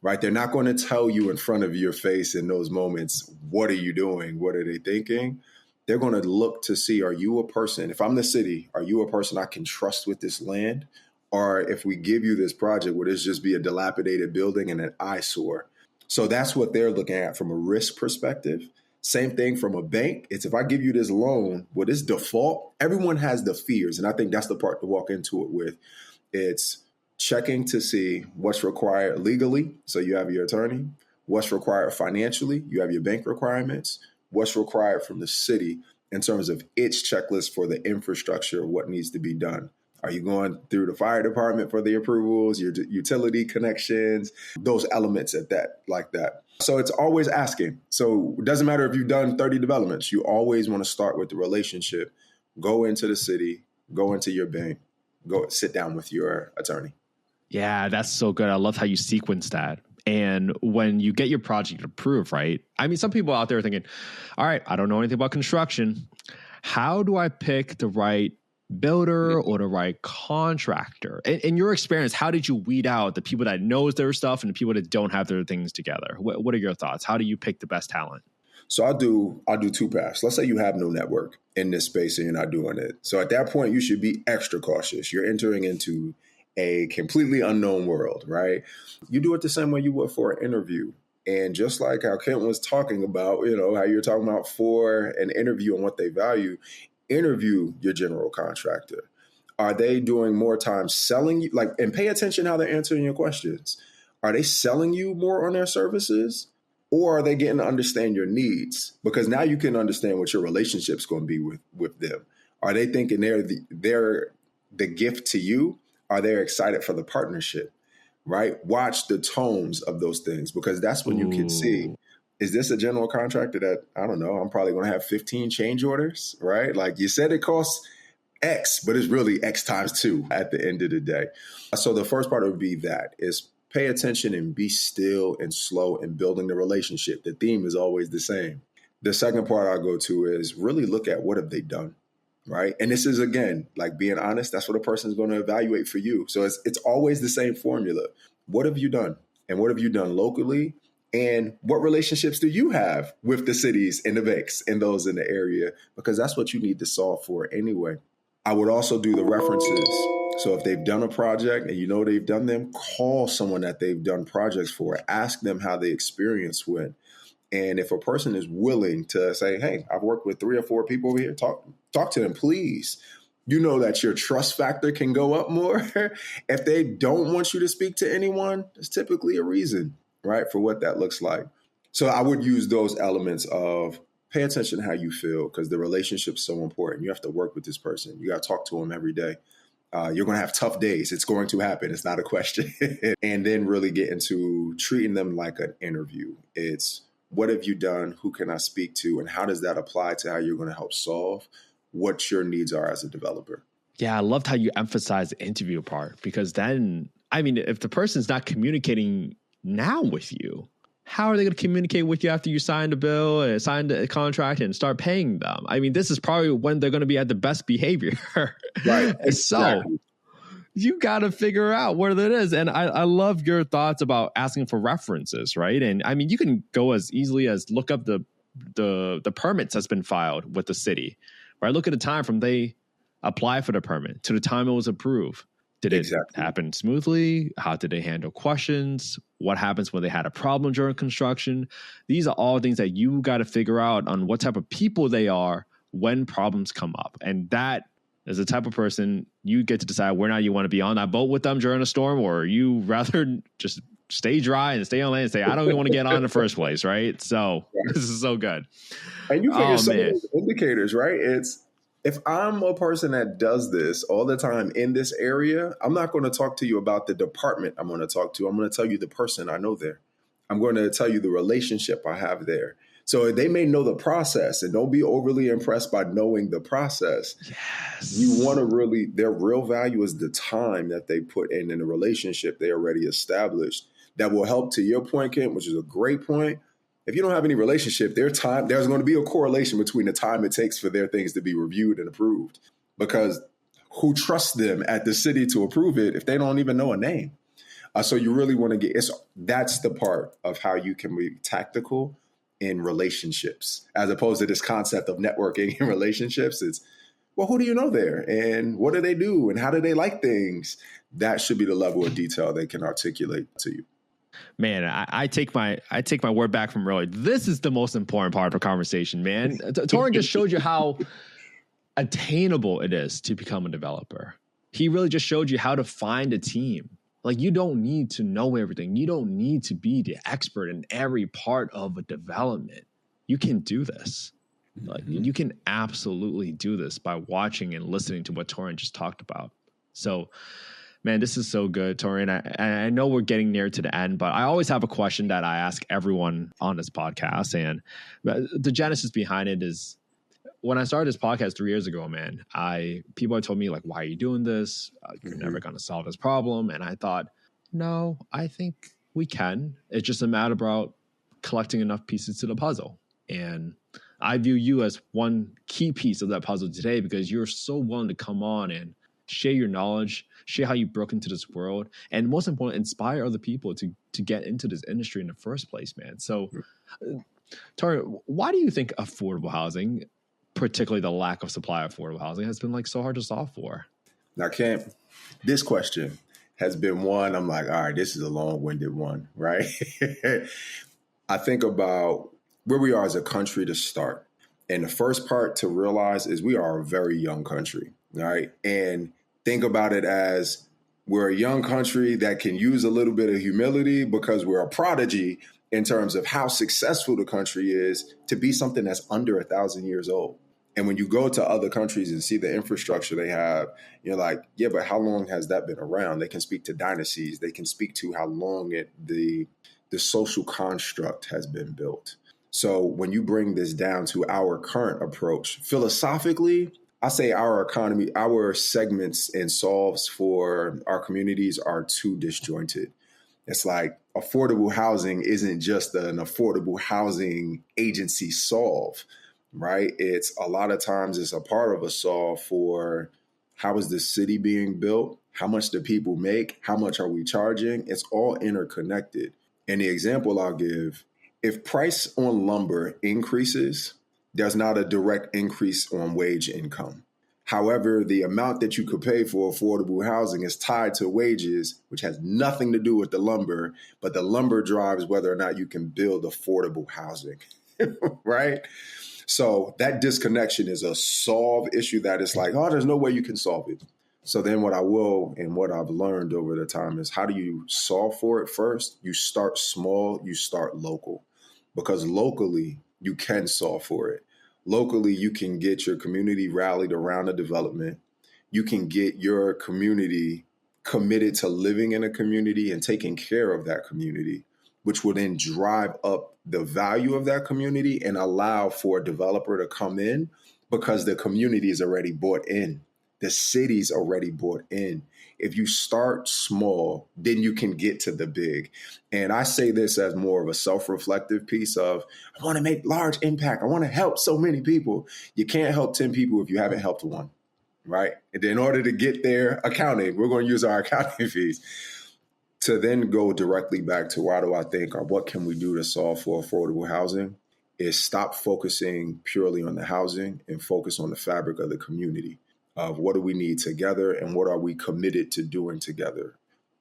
Speaker 2: right? They're not going to tell you in front of your face in those moments, what are you doing? What are they thinking? They're going to look to see, are you a person? If I'm the city, are you a person I can trust with this land? Or if we give you this project, would this just be a dilapidated building and an eyesore? So that's what they're looking at from a risk perspective. Same thing from a bank. It's, if I give you this loan, will this default? Everyone has the fears. And I think that's the part to walk into it with. It's checking to see what's required legally. So you have your attorney. What's required financially. You have your bank requirements. What's required from the city in terms of its checklist for the infrastructure of what needs to be done. Are you going through the fire department for the approvals, your utility connections, those elements like that. So it's always asking. So it doesn't matter if you've done 30 developments. You always want to start with the relationship. Go into the city, go into your bank, go sit down with your attorney.
Speaker 1: Yeah, that's so good. I love how you sequence that. And when you get your project approved, right? I mean, some people out there are thinking, all right, I don't know anything about construction. How do I pick the right builder or the right contractor? In your experience, how did you weed out the people that knows their stuff and the people that don't have their things together? What are your thoughts? How do you pick the best talent?
Speaker 2: So I'll do two paths. Let's say you have no network in this space and you're not doing it. So at that point, you should be extra cautious. You're entering into a completely unknown world, right? You do it the same way you would for an interview. And just like how Kent was talking about, how you're talking about for an interview and what they value, interview your general contractor. Are they doing more time selling you? And pay attention how they're answering your questions. Are they selling you more on their services? Or are they getting to understand your needs? Because now you can understand what your relationship's going to be with them. Are they thinking they're the gift to you? Are they excited for the partnership? Right? Watch the tones of those things, because that's when you can see, is this a general contractor that, I don't know, I'm probably going to have 15 change orders, right? Like you said, it costs X, but it's really X times 2 at the end of the day. So the first part would be that is pay attention and be still and slow in building the relationship. The theme is always the same. The second part I'll go to is really look at what have they done, right? And this is, again, like being honest, that's what a person is going to evaluate for you. So it's always the same formula. What have you done? And what have you done locally? And what relationships do you have with the cities and the banks and those in the area? Because that's what you need to solve for anyway. I would also do the references. So if they've done a project and you know they've done them, call someone that they've done projects for. Ask them how the experience went. And if a person is willing to say, hey, I've worked with 3 or 4 people over here, talk to them, please. You know that your trust factor can go up more. If they don't want you to speak to anyone, there's typically a reason, right, for what that looks like. So I would use those elements of pay attention to how you feel, because the relationship's so important. You have to work with this person. You got to talk to them every day. You're going to have tough days. It's going to happen. It's not a question. And then really get into treating them like an interview. It's what have you done? Who can I speak to? And how does that apply to how you're going to help solve what your needs are as a developer?
Speaker 1: Yeah, I loved how you emphasize the interview part, because then, I mean, if the person's not communicating now with you, how are they going to communicate with you after you sign the bill and sign the contract and start paying them? I mean, this is probably when they're going to be at the best behavior.
Speaker 2: Right. Exactly.
Speaker 1: So you got to figure out what it is. And I love your thoughts about asking for references, right? And I mean, you can go as easily as look up the permits that's been filed with the city, right? Look at the time from they apply for the permit to the time it was approved. Did it happen smoothly? How did they handle questions? What happens when they had a problem during construction? These are all things that you got to figure out on what type of people they are when problems come up. And that is the type of person you get to decide whether or not you want to be on that boat with them during a storm, or you rather just stay dry and stay on land and say, I don't even want to get on in the first place, right? So this is so good.
Speaker 2: And you figure some of those indicators, right? It's, if I'm a person that does this all the time in this area, I'm not going to talk to you about the department I'm going to talk to. I'm going to tell you the person I know there. I'm going to tell you the relationship I have there. So they may know the process, and don't be overly impressed by knowing the process.
Speaker 1: Yes.
Speaker 2: You want to really, their real value is the time that they put in the relationship they already established. That will help, to your point, Kent, which is a great point. If you don't have any relationship, there's going to be a correlation between the time it takes for their things to be reviewed and approved, because who trusts them at the city to approve it if they don't even know a name? So you really want to that's the part of how you can be tactical in relationships, as opposed to this concept of networking in relationships. It's, well, who do you know there? And what do they do? And how do they like things? That should be the level of detail they can articulate to you.
Speaker 1: Man, I take my word back from earlier. This is the most important part of the conversation, man. Taurean just showed you how attainable it is to become a developer. He really just showed you how to find a team. Like, you don't need to know everything. You don't need to be the expert in every part of a development. You can do this. Like, you can absolutely do this by watching and listening to what Taurean just talked about. So, man, this is so good, Taurean. I know we're getting near to the end, but I always have a question that I ask everyone on this podcast. And the genesis behind it is, when I started this podcast 3 years ago, man, people had told me, like, why are you doing this? You're never going to solve this problem. And I thought, no, I think we can. It's just a matter about collecting enough pieces to the puzzle. And I view you as one key piece of that puzzle today, because you're so willing to come on and share your knowledge, share how you broke into this world, and most importantly, inspire other people to get into this industry in the first place, man. So, Taurean, why do you think affordable housing, particularly the lack of supply of affordable housing, has been like so hard to solve for?
Speaker 2: Now, Cam, this question has been one, I'm like, all right, this is a long-winded one, right? I think about where we are as a country to start. And the first part to realize is we are a very young country, right? And think about it as we're a young country that can use a little bit of humility, because we're a prodigy in terms of how successful the country is to be something that's under 1,000 years old. And when you go to other countries and see the infrastructure they have, you're like, yeah, but how long has that been around? They can speak to dynasties. They can speak to how long the social construct has been built. So when you bring this down to our current approach, philosophically, I say our economy, our segments and solves for our communities are too disjointed. It's like affordable housing isn't just an affordable housing agency solve, right? It's a lot of times it's a part of a solve for how is the city being built? How much do people make? How much are we charging? It's all interconnected. And the example I'll give, if price on lumber increases, there's not a direct increase on wage income. However, the amount that you could pay for affordable housing is tied to wages, which has nothing to do with the lumber, but the lumber drives whether or not you can build affordable housing, right? So that disconnection is a solved issue that is like, oh, there's no way you can solve it. So then what I will and what I've learned over the time is how do you solve for it first? You start small, you start local, because locally you can solve for it. Locally, you can get your community rallied around a development. You can get your community committed to living in a community and taking care of that community, which will then drive up the value of that community and allow for a developer to come in because the community is already bought in. The city's already bought in. If you start small, then you can get to the big. And I say this as more of a self-reflective piece of, I want to make large impact. I want to help so many people. You can't help 10 people if you haven't helped one, right? And in order to get there, accounting, we're going to use our accounting fees to then go directly back to why do I think or what can we do to solve for affordable housing is stop focusing purely on the housing and focus on the fabric of the community. Of what do we need together and what are we committed to doing together?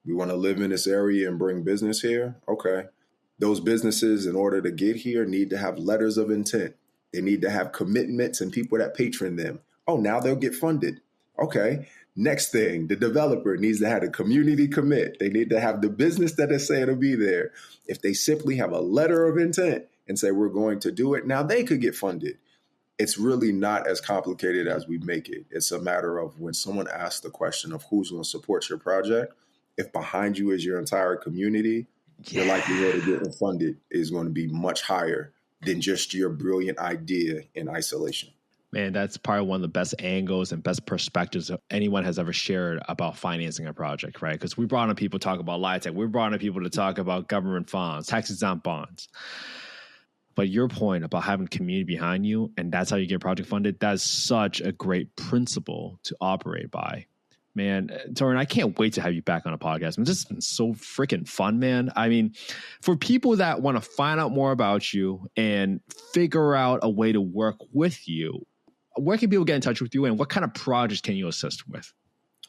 Speaker 2: We want to live in this area and bring business here. Okay. Those businesses, in order to get here, need to have letters of intent. They need to have commitments and people that patron them. Oh, now they'll get funded. Okay. Next thing, the developer needs to have a community commit. They need to have the business that they say it'll be there. If they simply have a letter of intent and say, we're going to do it, now they could get funded. It's really not as complicated as we make it. It's a matter of when someone asks the question of who's going to support your project, if behind you is your entire community, your likelihood of getting funded is going to be much higher than just your brilliant idea in isolation.
Speaker 1: Man, that's probably one of the best angles and best perspectives anyone has ever shared about financing a project, right? Because we brought on people to talk about LIHTC. We brought on people to talk about government bonds, tax-exempt bonds. But your point about having community behind you, and that's how you get project funded, that's such a great principle to operate by. Man, Taurean, I can't wait to have you back on a podcast. This has been so freaking fun, man. I mean, for people that want to find out more about you and figure out a way to work with you, where can people get in touch with you and what kind of projects can you assist with?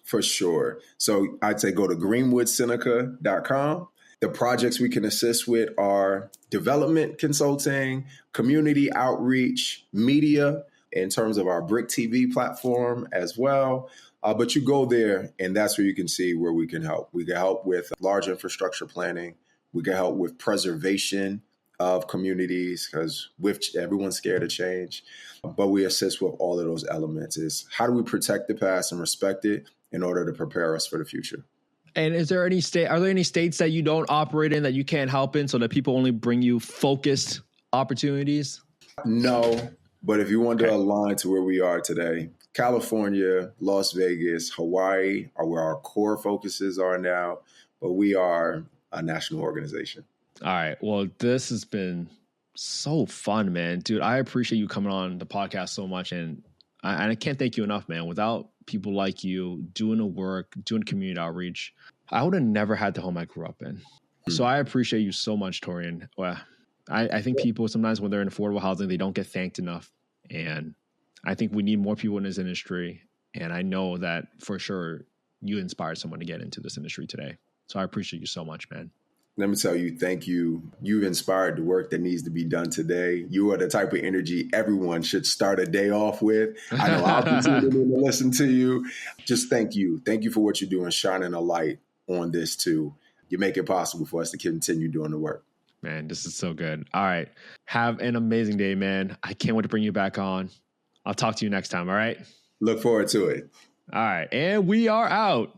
Speaker 2: For sure. So I'd say go to greenwoodseneca.com. The projects we can assist with are development consulting, community outreach, media in terms of our Brick TV platform as well. But you go there and that's where you can see where we can help. We can help with large infrastructure planning. We can help with preservation of communities because everyone's scared of change. But we assist with all of those elements is how do we protect the past and respect it in order to prepare us for the future?
Speaker 1: And are there any states that you don't operate in that you can't help in so that people only bring you focused opportunities?
Speaker 2: No, but if you want to align to where we are today, California, Las Vegas, Hawaii are where our core focuses are now, but we are a national organization.
Speaker 1: All right. Well, this has been so fun, man. Dude, I appreciate you coming on the podcast so much. And I can't thank you enough, man. Without people like you doing the work, doing community outreach, I would have never had the home I grew up in. So I appreciate you so much, Taurean. Well, I think people sometimes when they're in affordable housing, they don't get thanked enough. And I think we need more people in this industry. And I know that for sure you inspired someone to get into this industry today. So I appreciate you so much, man.
Speaker 2: Let me tell you, thank you. You've inspired the work that needs to be done today. You are the type of energy everyone should start a day off with. I know I'll continue to listen to you. Just thank you. Thank you for what you're doing, shining a light on this too. You make it possible for us to continue doing the work.
Speaker 1: Man, this is so good. All right. Have an amazing day, man. I can't wait to bring you back on. I'll talk to you next time. All right.
Speaker 2: Look forward to it.
Speaker 1: All right. And we are out.